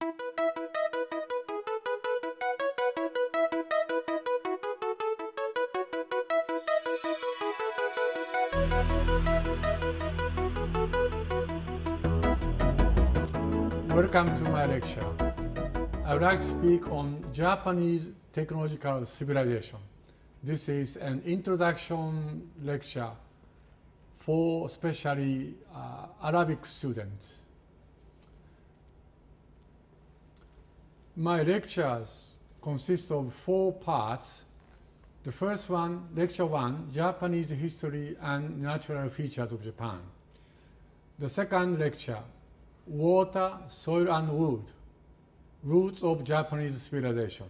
Welcome to my lecture. I would like to speak on Japanese technological civilization. This is an introduction lecture for especially Arabic students. My lectures consist of 4 parts. The first one, lecture 1, Japanese history and natural features of Japan. The second lecture, water, soil and wood, roots of Japanese civilization.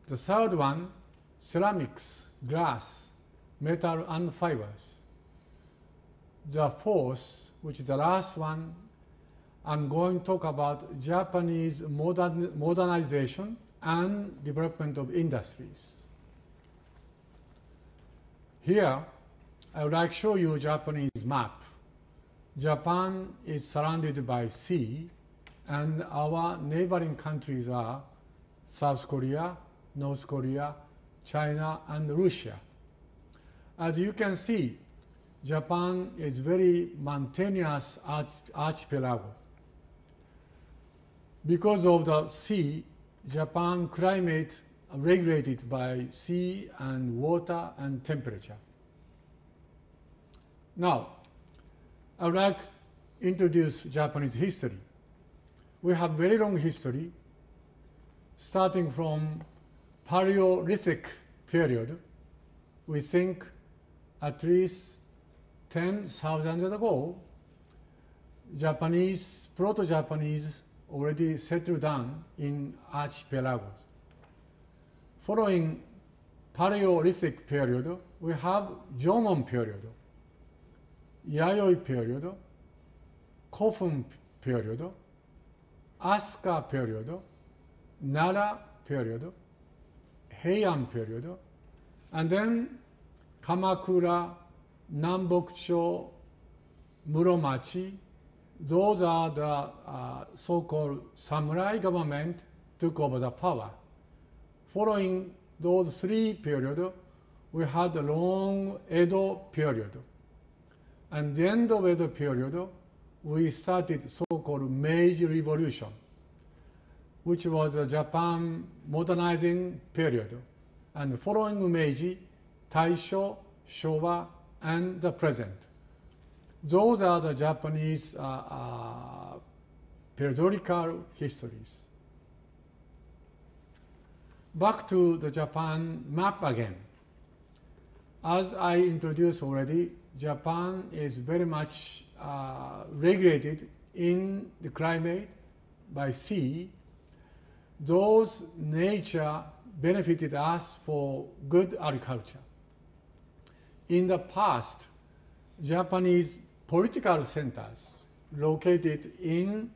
The third one, ceramics, glass, metal and fibers. The fourth, which is the last one, I'm going to talk about Japanese modernization and development of industries. Here, I would like to show you Japanese map. Japan is surrounded by sea, and our neighboring countries are South Korea, North Korea, China, and Russia. As you can see, Japan is very mountainous archipelago. Because of the sea, Japan climate regulated by sea and water and temperature. Now, I would like to introduce Japanese history. We have very long history, starting from Paleolithic period. We think at least 10,000 years ago, Japanese, Proto-Japanese already settled down in archipelagos. Following Paleolithic period, we have Jomon period, Yayoi period, Kofun period, Asuka period, Nara period, Heian period, and then Kamakura, Nanbokucho, Muromachi. Those are the so-called samurai government took over the power. Following those 3 periods, we had a long Edo period. And the end of Edo period, we started so-called Meiji Revolution, which was a Japan modernizing period. And following Meiji, Taisho, Showa, and the present. Those are the Japanese periodical histories. Back to the Japan map again. As I introduced already, Japan is very much regulated in the climate by sea. Those nature benefited us for good agriculture. In the past, Japanese political centers located in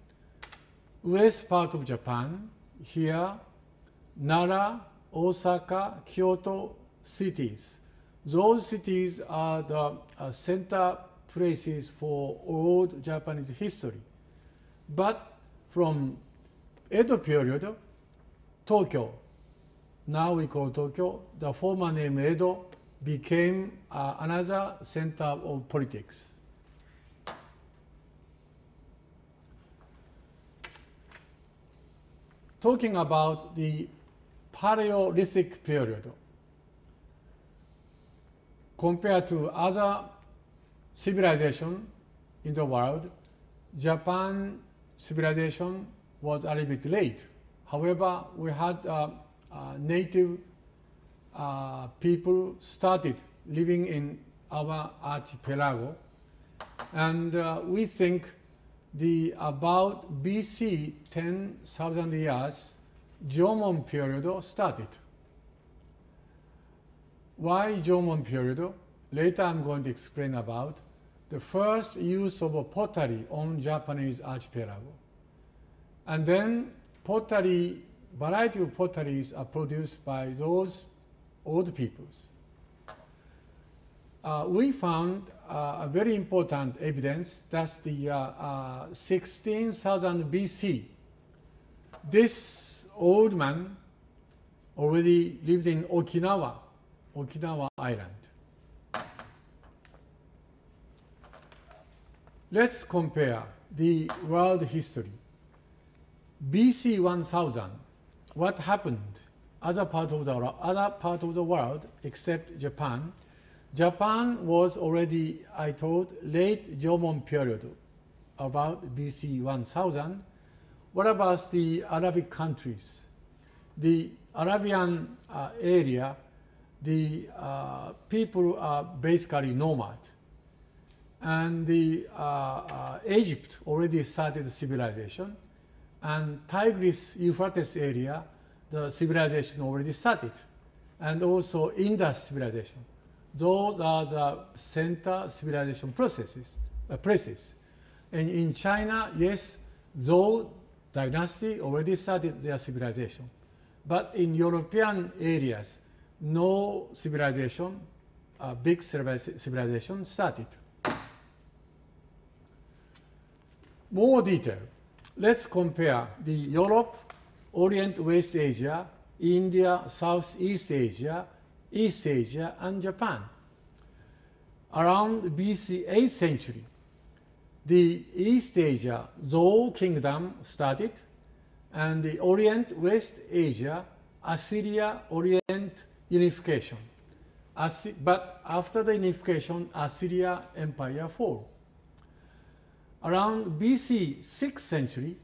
west part of Japan, here, Nara, Osaka, Kyoto cities. Those cities are the center places for old Japanese history. But from Edo period, Tokyo, now we call Tokyo, the former name Edo, became another center of politics. Talking about the Paleolithic period, compared to other civilizations in the world, Japan civilization was a little bit late. However, we had native people started living in our archipelago, and we think the about BC 10,000 years Jomon period started. Why Jomon period? Later I'm going to explain about the first use of pottery on Japanese archipelago. And then pottery, variety of potteries are produced by those old peoples. We found a very important evidence that the 16,000 BC, This old man already lived in Okinawa Island. Let's compare the world history. BC 1000, what happened other part of the world except Japan? Japan was already, I told, late Jomon period, about BC 1000. What about the Arabic countries? The Arabian area, the people are basically nomad. And the Egypt already started civilization. And Tigris-Euphrates area, the civilization already started. And also Indus civilization. Those are the center civilization places. And in China, yes, Zhou dynasty already started their civilization. But in European areas, no civilization, big civilization started. More detail. Let's compare the Europe, Orient, West Asia, India, Southeast Asia, East Asia, and Japan. Around BC 8th century, the East Asia Zhou kingdom started, and the Orient, West Asia, Assyria, Orient unification. But after the unification, Assyria Empire fall. Around BC 6th century,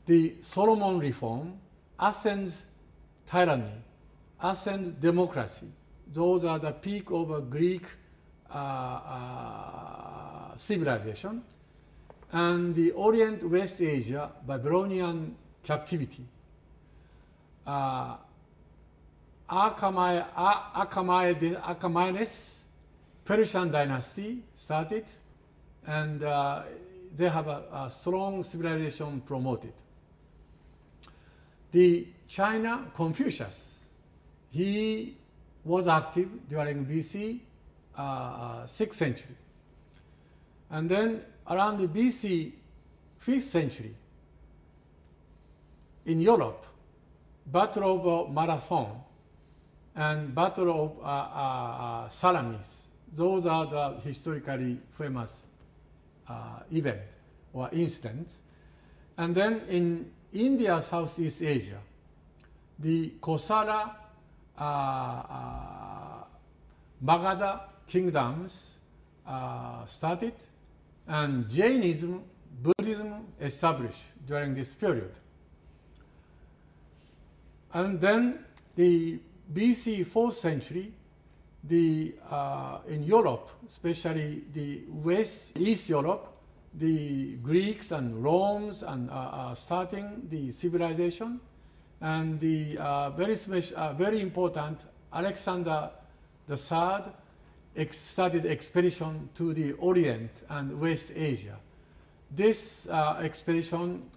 the Solomon reform, Athens tyranny, Athens democracy. Those are the peak of Greek civilization. And the Orient, West Asia, Babylonian captivity. Achaemenid Persian dynasty started, and they have a strong civilization promoted. The China Confucius, he was active during BC 6th century. And then around the BC 5th century, in Europe, Battle of Marathon and Battle of Salamis, those are the historically famous event or incidents. And then in India, Southeast Asia, the Kosala, Magadha kingdoms started, and Jainism, Buddhism established during this period. And then the BC 4th century, in Europe, especially the East Europe, the Greeks and Romans starting the civilization, and the very important Alexander III started expedition to the Orient and West Asia. This expedition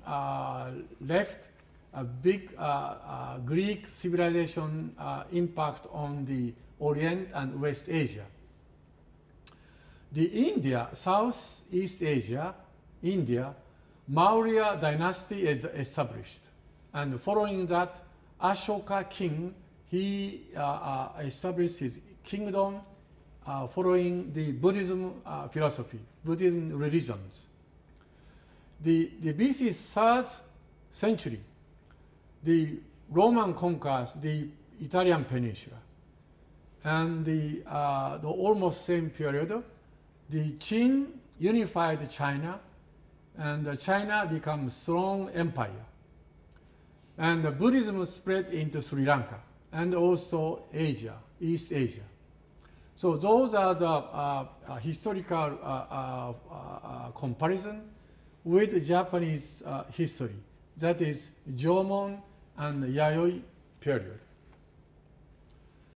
left a big Greek civilization impact on the Orient and West Asia. The India, Southeast Asia, India, Maurya dynasty is established. And following that, Ashoka king, he established his kingdom following the Buddhism philosophy, Buddhism religions. The BC 3rd century, the Roman conquers the Italian peninsula. And the almost same period, the Qin unified China, and China becomes strong empire. And the Buddhism spread into Sri Lanka and also Asia, East Asia. So those are the historical comparison with Japanese history. That is Jomon and Yayoi period.